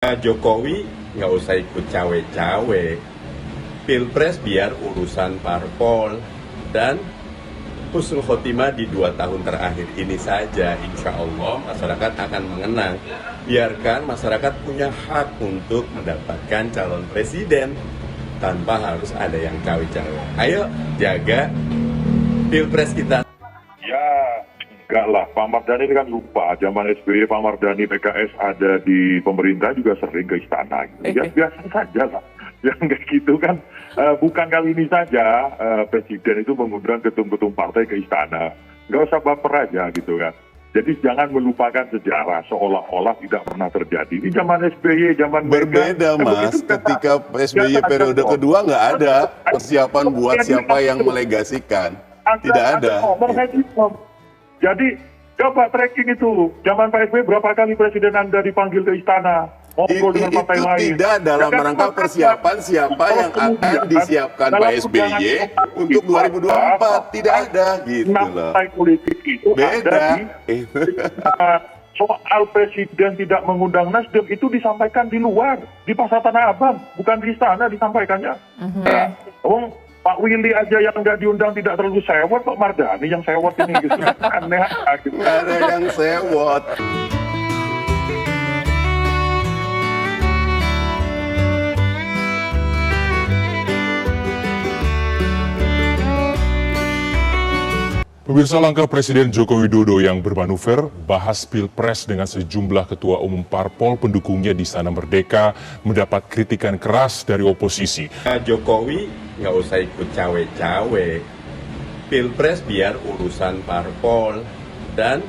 Jokowi nggak usah ikut cawe-cawe. Pilpres biar urusan parpol dan husnul khotimah di 2 tahun terakhir ini saja. Insya Allah masyarakat akan mengenang. Biarkan masyarakat punya hak untuk mendapatkan calon presiden tanpa harus ada yang cawe-cawe. Ayo jaga Pilpres kita. Ya, enggak lah. Pak Mardhani kan lupa. Zaman SBY, Pak Mardhani PKS ada di pemerintah juga sering ke istana. Ya biasa saja lah. Yang kayak gitu kan, bukan kali ini saja Presiden itu mengundang ketum-ketum partai ke istana. Nggak usah baper aja gitu kan. Jadi jangan melupakan sejarah seolah-olah tidak pernah terjadi. Ini zaman SBY, zaman berbeda Mas, ketika SBY periode kedua nggak ada persiapan buat siapa yang melegasikan. Tidak ada. Jadi coba tracking itu, zaman Pak SBY berapa kali Presiden Anda dipanggil ke istana? Ngobrol dengan partai itu lain. tidak dalam rangka persiapan siapa yang akan disiapkan Pak SBY untuk 2024. Tidak ada gitu loh. Partai politik itu Beda. ada di soal Presiden tidak mengundang Nasdem itu disampaikan di luar, di Pasar Tanah Abang, bukan di istana disampaikannya. Pak Willy aja yang nggak diundang tidak terlalu sewot, Pak Mardhani yang sewot ini gitu. Aneh gitu. Nggak ada yang sewot. Pemirsa, langkah Presiden Joko Widodo yang bermanuver bahas Pilpres dengan sejumlah ketua umum parpol pendukungnya di Istana Merdeka mendapat kritikan keras dari oposisi. Jokowi nggak usah ikut cawe-cawe. Pilpres biar urusan parpol dan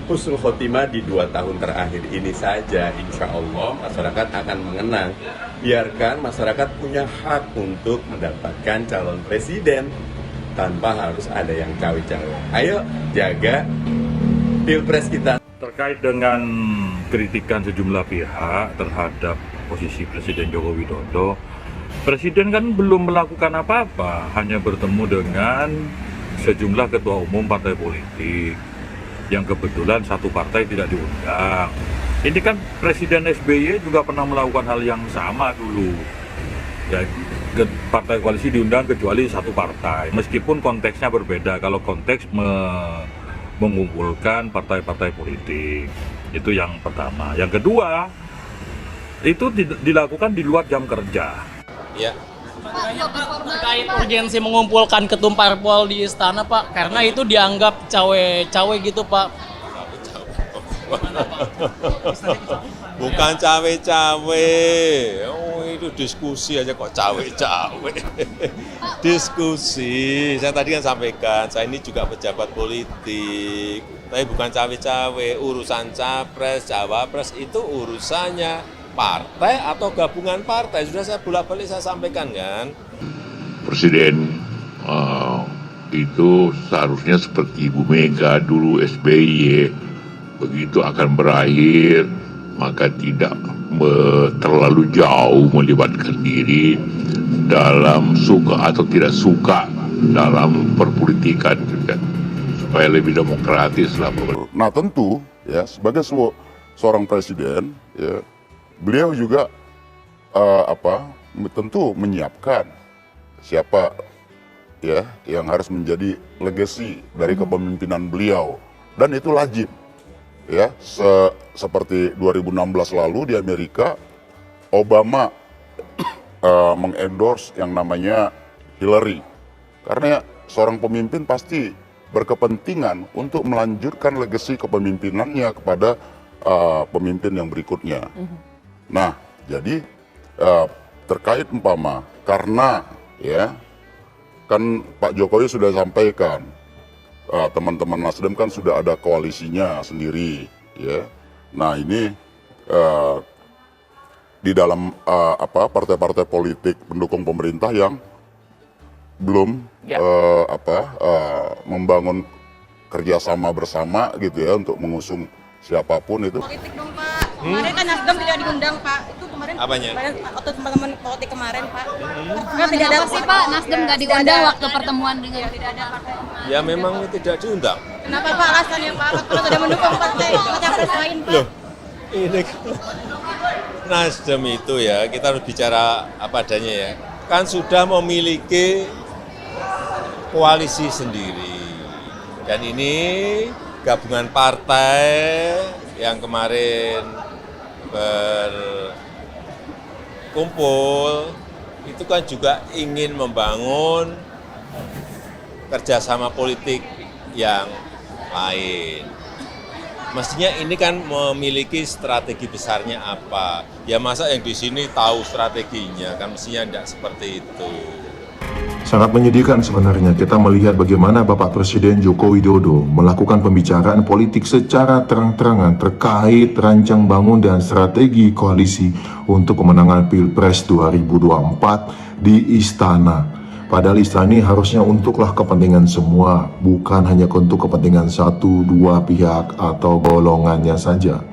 husnul khotimah di 2 tahun terakhir ini saja. Insya Allah masyarakat akan mengenang. Biarkan masyarakat punya hak untuk mendapatkan calon presiden tanpa harus ada yang cawe-cawe. Ayo jaga Pilpres kita. Terkait dengan kritikan sejumlah pihak terhadap posisi Presiden Joko Widodo, Presiden kan belum melakukan apa-apa, hanya bertemu dengan sejumlah ketua umum partai politik yang kebetulan satu partai tidak diundang. Ini kan Presiden SBY juga pernah melakukan hal yang sama dulu. Ya, partai koalisi diundang kecuali satu partai, meskipun konteksnya berbeda. Kalau konteks mengumpulkan partai-partai politik, itu yang pertama. Yang kedua, itu dilakukan di luar jam kerja. Ya. Terkait urgensi mengumpulkan ketum parpol di istana, Pak, karena itu dianggap cawe-cawe gitu, Pak. Bukan cawe-cawe, itu diskusi aja kok cawe-cawe. Diskusi, saya tadi kan sampaikan, saya ini juga pejabat politik, tapi bukan cawe-cawe. Urusan capres, cawapres itu urusannya partai atau gabungan partai. Sudah saya bolak-balik saya sampaikan kan. Presiden itu seharusnya seperti Ibu Mega dulu SBY, begitu akan berakhir maka tidak terlalu jauh melibatkan diri dalam suka atau tidak suka dalam perpolitikan juga, supaya lebih demokratis lah. Nah tentu ya sebagai seorang presiden ya, beliau juga tentu menyiapkan siapa ya yang harus menjadi legasi dari kepemimpinan beliau, dan itu lazim. Ya, seperti 2016 lalu di Amerika, Obama mengendorse yang namanya Hillary. Karena seorang pemimpin pasti berkepentingan untuk melanjutkan legasi kepemimpinannya kepada pemimpin yang berikutnya. Nah, jadi terkait umpama, karena ya kan Pak Jokowi sudah sampaikan, teman-teman Nasdem kan sudah ada koalisinya sendiri, ya. Nah ini di dalam partai-partai politik pendukung pemerintah yang belum membangun kerjasama bersama gitu ya untuk mengusung siapapun itu. Politik dong Pak. Kemarin kan Nasdem tidak diundang Pak. Itu kemarin. Apanya? Waktu teman-teman politik kemarin Pak. Tidak ada sih Pak, Nasdem nggak diundang waktu pertemuan dengan. Tidak ada partai. Ya memang tidak diundang. Kenapa Pak alasannya Pak? Kalau sudah mendukung partai capres lain Pak. Loh, ini Nasdem itu ya, kita harus bicara apa adanya ya, kan sudah memiliki koalisi sendiri. Dan ini gabungan partai yang kemarin berkumpul, itu kan juga ingin membangun kerjasama politik yang lain. Mestinya ini kan memiliki strategi besarnya apa. Ya masa yang di sini tahu strateginya, kan mestinya tidak seperti itu. Sangat menyedihkan sebenarnya kita melihat bagaimana Bapak Presiden Joko Widodo melakukan pembicaraan politik secara terang-terangan terkait rancang bangun dan strategi koalisi untuk kemenangan Pilpres 2024 di Istana. Padahal istana ini harusnya untuklah kepentingan semua, bukan hanya untuk kepentingan satu, dua pihak atau golongannya saja.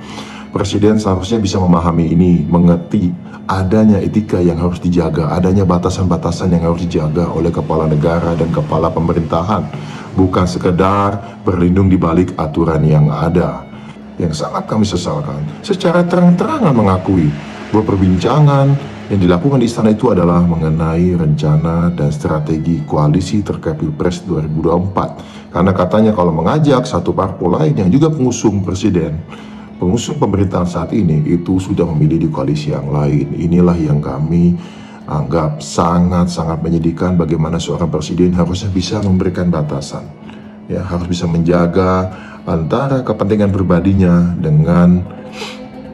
Presiden seharusnya bisa memahami ini, mengerti adanya etika yang harus dijaga, adanya batasan-batasan yang harus dijaga oleh kepala negara dan kepala pemerintahan, bukan sekedar berlindung di balik aturan yang ada. Yang sangat kami sesalkan, secara terang-terangan mengakui bahwa perbincangan yang dilakukan di istana itu adalah mengenai rencana dan strategi koalisi terkait Pilpres 2024. Karena katanya kalau mengajak satu parpol lain yang juga pengusung presiden, pengusung pemerintahan saat ini itu sudah memilih di koalisi yang lain. Inilah yang kami anggap sangat-sangat menyedihkan, bagaimana seorang presiden harusnya bisa memberikan batasan. Ya, harus bisa menjaga antara kepentingan pribadinya dengan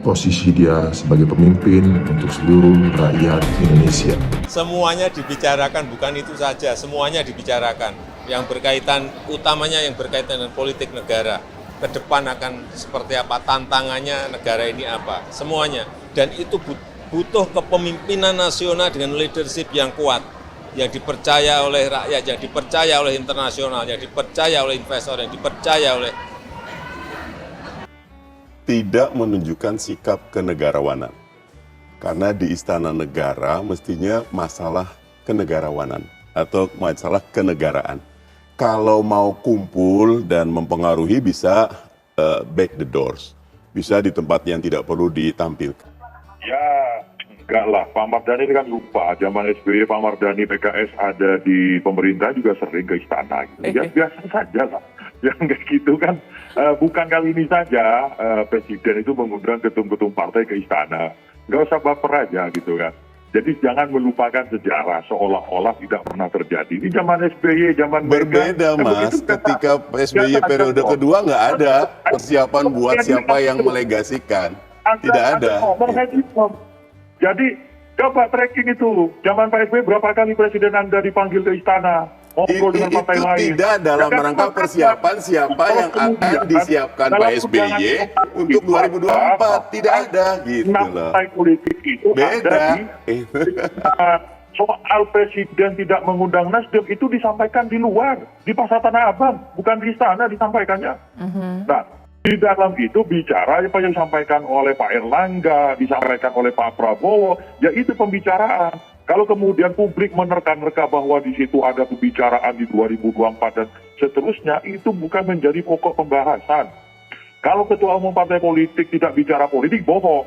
posisi dia sebagai pemimpin untuk seluruh rakyat Indonesia. Semuanya dibicarakan, bukan itu saja, semuanya dibicarakan. Yang berkaitan, utamanya yang berkaitan dengan politik negara. Ke depan akan seperti apa, tantangannya negara ini apa, semuanya. Dan itu butuh kepemimpinan nasional dengan leadership yang kuat, yang dipercaya oleh rakyat, yang dipercaya oleh internasional, yang dipercaya oleh investor, yang dipercaya oleh tidak menunjukkan sikap kenegarawanan. Karena di istana negara mestinya masalah kenegarawanan atau masalah kenegaraan. Kalau mau kumpul dan mempengaruhi bisa back the doors. Bisa di tempat yang tidak perlu ditampilkan. Ya, enggak lah. Pak Mardhani ini kan lupa. Zaman SBY, Pak Mardhani PKS ada di pemerintah juga sering ke istana. Gitu. Ya biasa saja lah. Yang kayak gitu kan. Bukan kali ini saja Presiden itu mengundang ketum-ketum partai ke istana. Nggak usah baper aja gitu kan. Jadi jangan melupakan sejarah seolah-olah tidak pernah terjadi. Ini zaman SBY, zaman berbeda Mas. Ketika SBY periode kedua nggak ada persiapan buat siapa yang melegasikan. Tidak ada. Jadi coba tracking itu. Zaman Pak SBY berapa kali Presiden Anda dipanggil ke istana? Ngobrol dengan partai lain. Tidak dalam rangka persiapan siapa yang akan disiapkan Pak SBY untuk 2024. Tidak ada gitu loh. Partai politik itu beda. Soal Presiden tidak mengundang Nasdem itu disampaikan di luar, di Pasar Tanah Abang, bukan di istana disampaikannya. Nah, di dalam itu bicara apa yang disampaikan oleh Pak Erlangga, disampaikan oleh Pak Prabowo, ya itu pembicaraan. Kalau kemudian publik menerka-nerka bahwa di situ ada pembicaraan di 2024 dan seterusnya, itu bukan menjadi pokok pembahasan. Kalau ketua umum partai politik tidak bicara politik, bohong.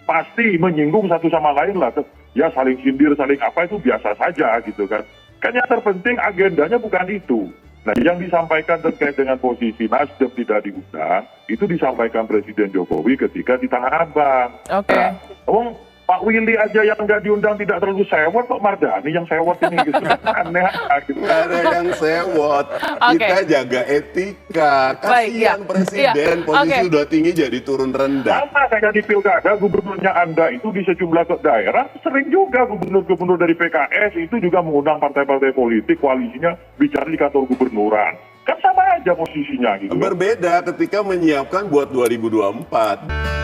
Pasti menyinggung satu sama lain lah. Ya saling sindir, saling apa itu biasa saja gitu kan. Kan yang terpenting agendanya bukan itu. Nah yang disampaikan terkait dengan posisi Nasdem tidak diundang, itu disampaikan Presiden Jokowi ketika di Tanah Abang. Oke. Nah, Pak Willy aja yang nggak diundang tidak terlalu sewot, kok Mardhani yang sewot ini gitu. Aneh gitu. Nggak ada yang sewot. Kita jaga etika. Kasihan Presiden, posisi udah tinggi jadi turun rendah. Sama kayak di pilkada, gubernurnya Anda itu di sejumlah daerah, sering juga gubernur-gubernur dari PKS itu juga mengundang partai-partai politik, koalisinya bicara di kantor gubernuran. Kan sama aja posisinya gitu. Berbeda ketika menyiapkan buat 2024.